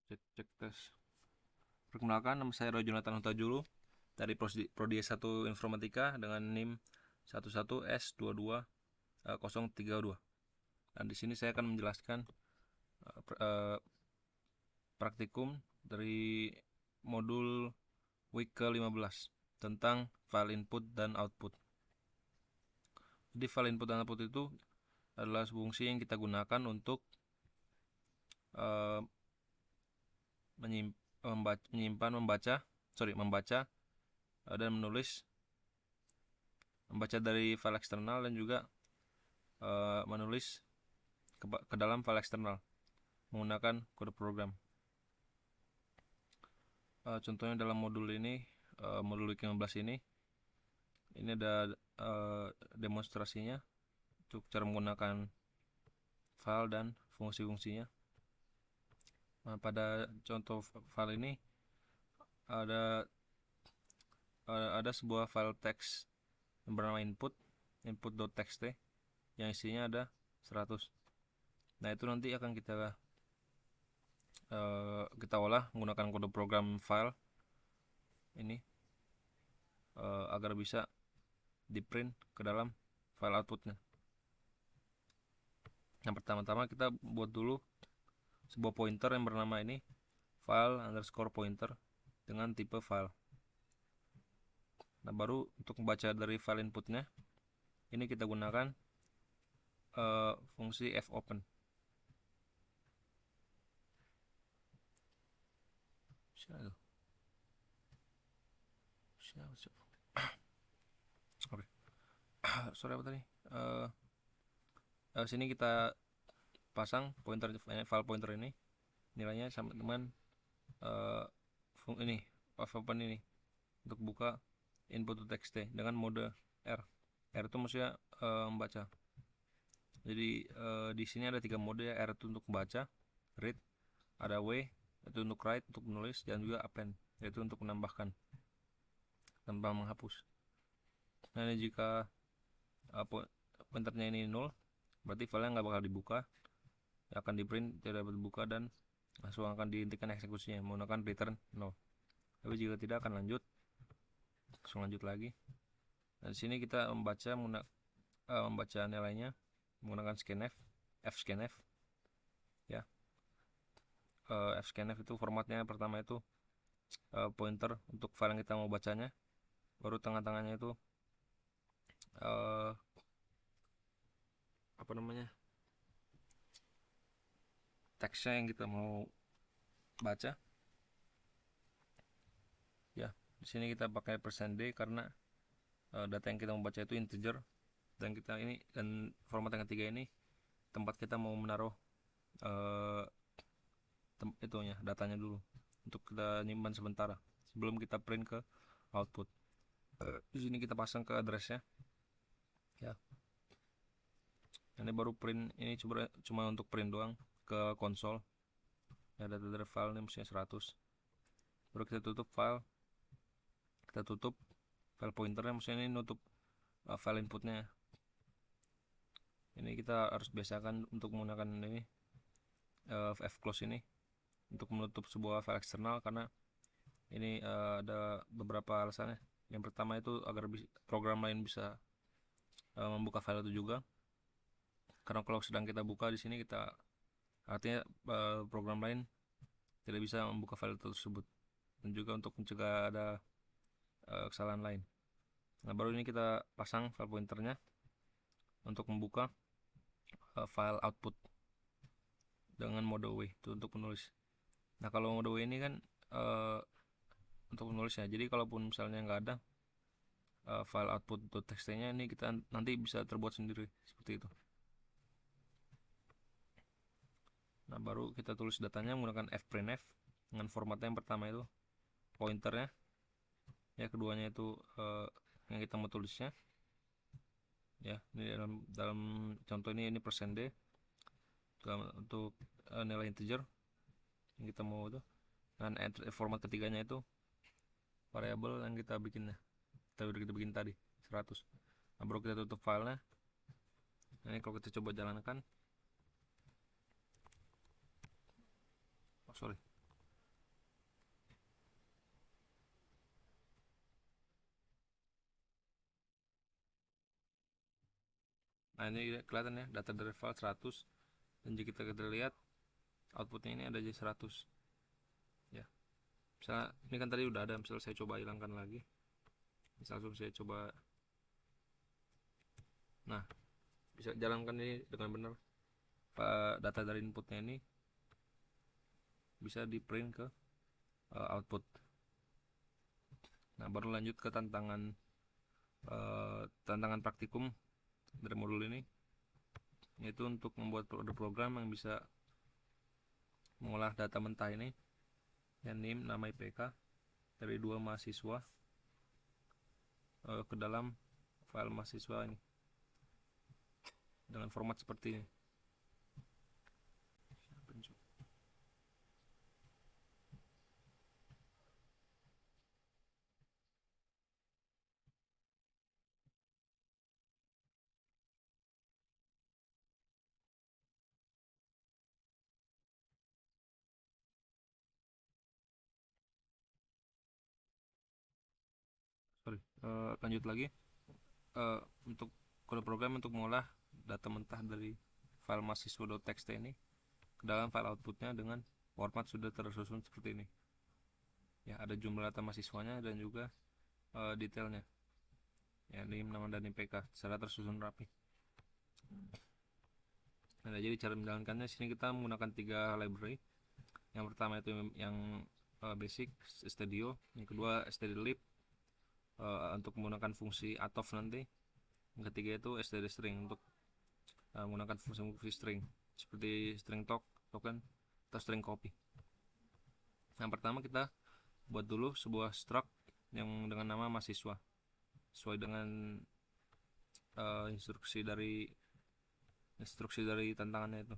Cek tes. Perkenalkan, nama saya Roy Jonathan Hutajulu dari Prodi S1 Informatika dengan NIM 11S22032. Dan di sini saya akan menjelaskan praktikum dari modul week ke-15 tentang file input dan output. Jadi file input dan output itu adalah fungsi yang kita gunakan untuk membaca dan membaca dari file eksternal dan juga menulis ke dalam file eksternal menggunakan kode program. Contohnya dalam modul ini, modul week 15 ini ada demonstrasinya untuk cara menggunakan file dan fungsi-fungsinya. Nah, pada contoh file ini ada sebuah file teks yang bernama input.txt yang isinya ada 100. Nah, itu nanti akan kita olah menggunakan kode program file ini agar bisa di print ke dalam file outputnya. Yang pertama-tama kita buat dulu sebuah pointer yang bernama ini file underscore pointer dengan tipe file. Nah, baru untuk membaca dari file inputnya ini kita gunakan fungsi fopen. Oke. Sorry, apa tadi? Sini kita pasang file pointer ini nilainya sama dengan ini fopen ini untuk buka input.txt dengan mode R. R itu maksudnya membaca. Jadi di sini ada 3 mode ya. R itu untuk membaca, read, ada W itu untuk write untuk menulis, dan juga append yaitu untuk menambahkan tanpa menghapus. Nah, ini jika pointernya ini 0 berarti filenya nggak bakal dibuka, akan di print tidak dapat dibuka dan langsung akan dihentikan eksekusinya menggunakan return 0. Tapi jika tidak akan langsung lanjut lagi. Nah, di sini kita membaca nilainya menggunakan scanf, fscanf ya. Fscanf itu formatnya pertama itu pointer untuk file yang kita mau bacanya, baru tengah-tengahnya itu teksnya yang kita mau baca ya. Di sini kita pakai %d karena data yang kita mau baca itu integer, dan format yang ketiga ini tempat kita mau menaruh datanya dulu untuk kita nyimpan sementara sebelum kita print ke output. Di sini kita pasang ke addressnya ya. Ini baru print, ini cuma untuk print doang ke konsol ya. Data dari file ini mestinya 100. Baru kita tutup file pointernya, maksudnya ini nutup file inputnya. Ini kita harus biasakan untuk menggunakan ini fclose ini untuk menutup sebuah file eksternal, karena ini ada beberapa alasannya. Yang pertama itu agar program lain bisa membuka file itu juga, karena kalau sedang kita buka di sini artinya program lain tidak bisa membuka file tersebut, dan juga untuk mencegah ada kesalahan lain. Nah, baru ini kita pasang file pointernya untuk membuka file output dengan mode W itu untuk menulis. Nah, kalau mode W ini kan untuk menulis ya. Jadi kalaupun misalnya nggak ada file output.txt nya, ini kita nanti bisa terbuat sendiri seperti itu. Nah, baru kita tulis datanya menggunakan fprintf dengan formatnya yang pertama itu pointernya ya, keduanya itu yang kita mau tulisnya ya. Ini dalam contoh ini %d untuk nilai integer yang kita mau itu, dan format ketiganya itu variabel yang kita bikin tadi 100. Nah, baru kita tutup filenya. Nah, ini kalau kita coba jalankan, Nah ini kelihatan ya, data dari file 100, dan jika kita lihat outputnya ini ada jadi 100 ya. Misalnya ini kan tadi udah ada, misalnya saya coba hilangkan lagi, langsung saya coba, nah bisa jalankan ini dengan benar. Data dari inputnya ini bisa di print ke output. Nah baru lanjut ke tantangan praktikum dari modul ini, yaitu untuk membuat program yang bisa mengolah data mentah ini, yang NIM, nama IPK dari dua mahasiswa ke dalam file mahasiswa ini dengan format seperti ini. Lanjut lagi, untuk kode program untuk mengolah data mentah dari file mahasiswa.txt ini ke dalam file outputnya dengan format sudah tersusun seperti ini ya. Ada jumlah data mahasiswanya dan juga detailnya ya, NIM, nama, dan IPK secara tersusun rapi. Nah jadi cara menjalankannya, sini kita menggunakan 3 library. Yang pertama itu yang basic studio, yang kedua stdlib untuk menggunakan fungsi atf nanti, yang ketiga itu stdstring untuk menggunakan fungsi string seperti string token atau string copy. Yang pertama kita buat dulu sebuah struct yang dengan nama mahasiswa sesuai dengan instruksi dari tantangannya itu.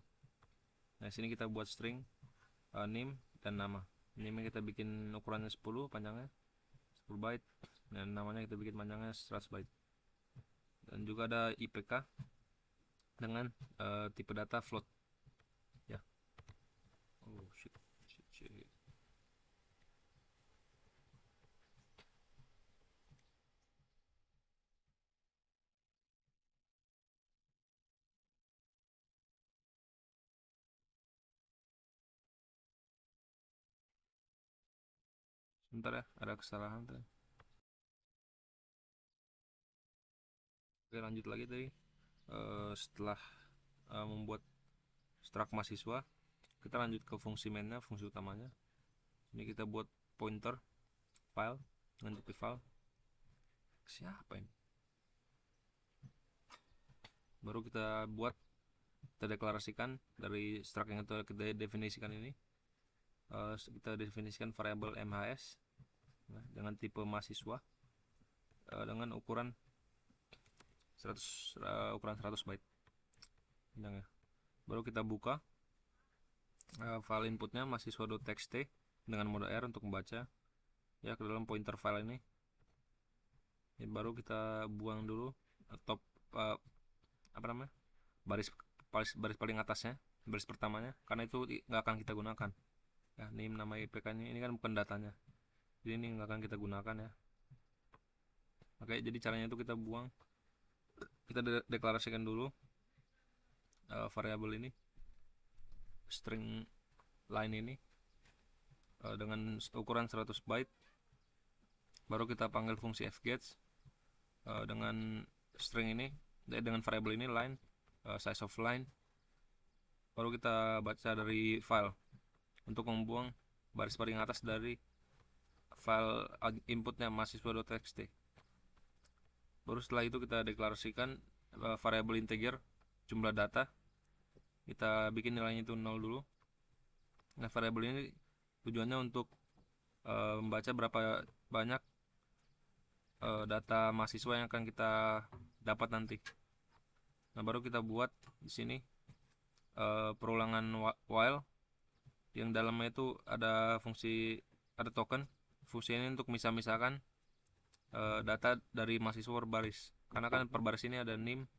Nah sini kita buat string name dan nama. Name kita bikin ukurannya 10, panjangnya 10 byte, dan namanya kita bikin panjangnya 100 byte. Dan juga ada IPK dengan tipe data float ya. Oh shit. Sebentar ya, ada kesalahan tadi. Oke lanjut lagi tadi. Setelah membuat struct mahasiswa, kita lanjut ke fungsi mainnya, fungsi utamanya. Ini kita buat pointer file dengan tipe file. Siapa ini? Baru kita deklarasikan dari struct yang kita definisikan ini. Kita definisikan variabel MHS dengan tipe mahasiswa dengan ukuran 100 byte. Baru kita buka file inputnya mahasiswa.txt dengan mode R untuk membaca ya ke dalam pointer file ini. Baru kita buang dulu top baris paling atasnya, baris pertamanya, karena itu nggak akan kita gunakan ya. Name, nama, IPK ini kan bukan datanya, jadi ini nggak akan kita gunakan ya. Oke, jadi caranya itu kita buang, kita deklarasikan dulu variabel ini, string line ini dengan ukuran 100 byte. Baru kita panggil fungsi fgets dengan string ini, dengan variabel ini line, size of line. Baru kita baca dari file untuk membuang baris paling atas dari file inputnya mahasiswa.txt. Baru setelah itu kita deklarasikan variabel integer jumlah data, kita bikin nilainya itu 0 dulu. Nah variabel ini tujuannya untuk membaca berapa banyak data mahasiswa yang akan kita dapat nanti. Nah baru kita buat di sini perulangan while yang dalamnya itu ada token. Fungsi ini untuk misah-misahkan data dari mahasiswa per baris, karena kan per baris ini ada NIM,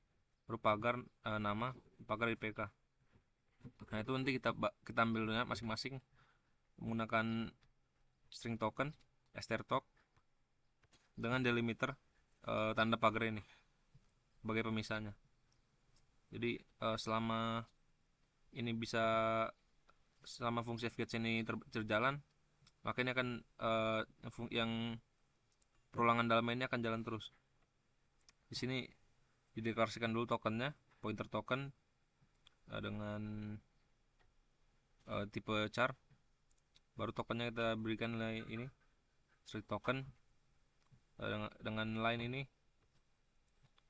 pagar nama, pagar IPK. Nah itu nanti kita ambil masing-masing menggunakan string token strtok dengan delimiter tanda pagar ini sebagai pemisahnya. Jadi selama ini bisa selama fungsi fgets ini terjalan, maka ini akan yang perulangan dalam ini akan jalan terus. Di sini dideklarasikan dulu tokennya, pointer token dengan tipe char. Baru tokennya kita berikan nilai ini string token dengan line ini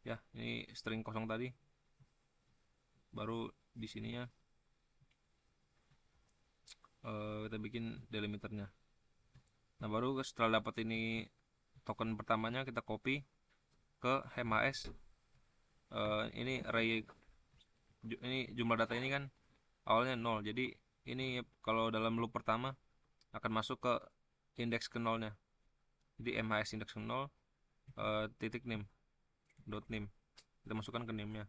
ya, ini string kosong tadi. Baru di sininya kita bikin delimiternya. Nah, baru setelah dapat ini token pertamanya, kita copy ke HMAS. Ini array, ini jumlah data ini kan awalnya 0, jadi ini kalau dalam loop pertama akan masuk ke indeks ke 0 nya. Jadi MHS indeks ke 0 titik name dot name, kita masukkan ke name nya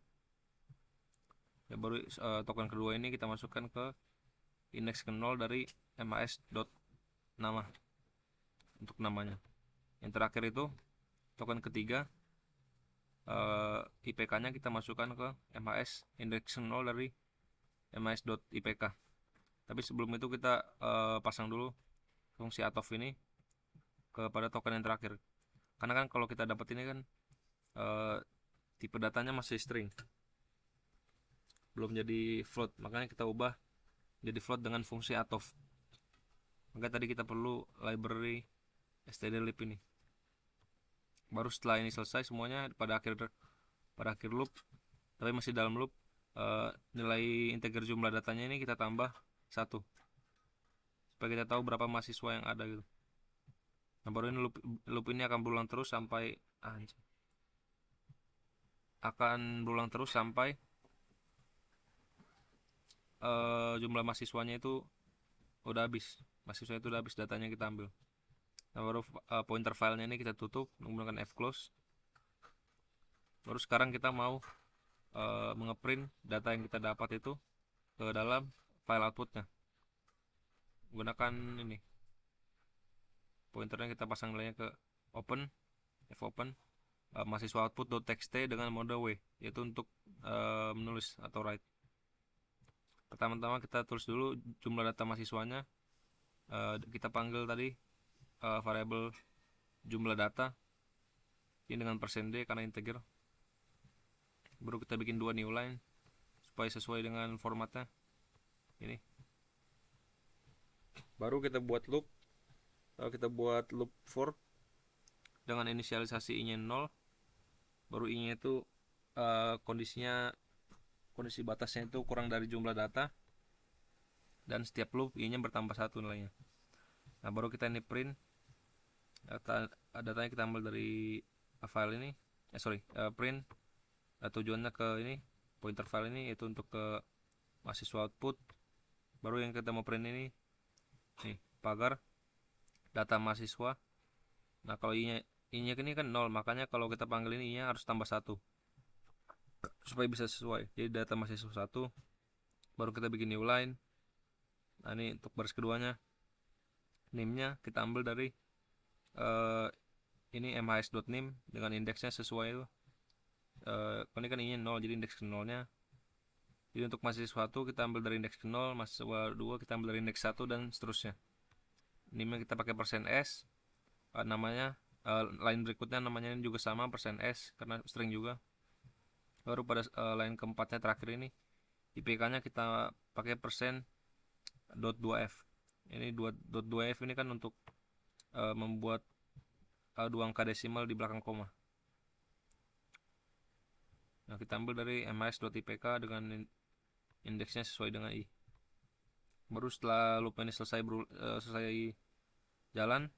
ya. Baru token kedua ini kita masukkan ke indeks ke 0 dari MHS dot nama untuk namanya. Yang terakhir itu token ketiga, IPK nya kita masukkan ke MHS indeks 0 dari MHS dot IPK. Tapi sebelum itu kita pasang dulu fungsi atof ini kepada token yang terakhir, karena kan kalau kita dapat ini kan tipe datanya masih string, belum jadi float, makanya kita ubah jadi float dengan fungsi atof. Maka tadi kita perlu library stdlib ini. Baru setelah ini selesai semuanya, pada akhir loop, tapi masih dalam loop, nilai integer jumlah datanya ini kita tambah 1 supaya kita tahu berapa mahasiswa yang ada gitu. Nah, baru ini loop ini akan berulang terus sampai jumlah mahasiswanya itu udah habis, mahasiswa itu udah habis, datanya kita ambil. Nah, baru pointer filenya ini kita tutup menggunakan fclose. Baru sekarang kita mau mengeprint data yang kita dapat itu ke dalam file outputnya menggunakan ini pointernya, kita pasang nilainya ke open, fopen mahasiswa output.txt dengan mode w, yaitu untuk menulis atau write. Pertama-tama kita tulis dulu jumlah data mahasiswanya. Kita panggil tadi variabel jumlah data ini dengan %d karena integer. Baru kita bikin 2 new line supaya sesuai dengan formatnya ini. Baru kita buat loop, for dengan inisialisasi i nya 0. Baru i nya itu kondisi batasnya itu kurang dari jumlah data, dan setiap loop i nya bertambah 1 nilainya. Nah, baru kita ini print datanya, kita ambil dari file ini, print tujuannya ke ini pointer file ini, yaitu untuk ke mahasiswa output. Baru yang kita mau print ini nih, pagar data mahasiswa. Nah, kalau i nya ini kan 0, makanya kalau kita panggil ini i nya harus tambah 1 supaya bisa sesuai. Jadi data mahasiswa 1. Baru kita bikin new line. Nah, ini untuk baris keduanya, name nya kita ambil dari ini mhs.name dengan indeksnya sesuai itu. Ini kan i nya 0, jadi indeks ke 0 nya. Jadi untuk mahasiswa 1 kita ambil dari indeks ke 0, mahasiswa 2 kita ambil dari indeks 1, dan seterusnya. Name nya kita pakai %s. Namanya line berikutnya namanya juga sama %s karena string juga. Baru pada line keempatnya terakhir ini IPK nya kita pakai %.2f. Ini .2f ini kan untuk membuat 2 angka desimal di belakang koma. Nah, kita ambil dari mhs.ipk dengan indeksnya sesuai dengan i. Baru setelah loop ini selesai jalan,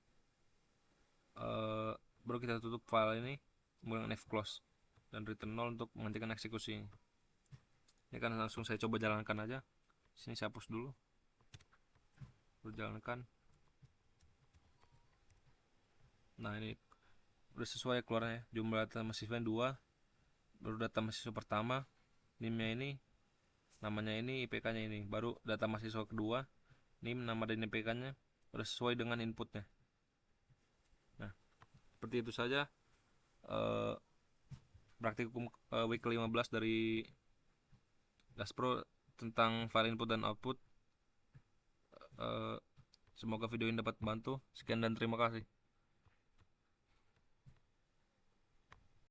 baru kita tutup file ini menggunakan fclose dan return 0 untuk menghentikan eksekusi. Ini kan langsung saya coba jalankan aja. Sini saya hapus dulu, berjalankan. Nah, ini udah sesuai keluarnya, jumlah data mahasiswa 2. Baru data mahasiswa pertama, name nya ini, namanya ini, IPK nya ini. Baru data mahasiswa kedua, name, nama dan IPK nya udah sesuai dengan inputnya. Nah, seperti itu saja praktikum week 15 dari Daspro tentang file input dan output. Eh, Semoga video ini dapat membantu. Sekian dan terima kasih.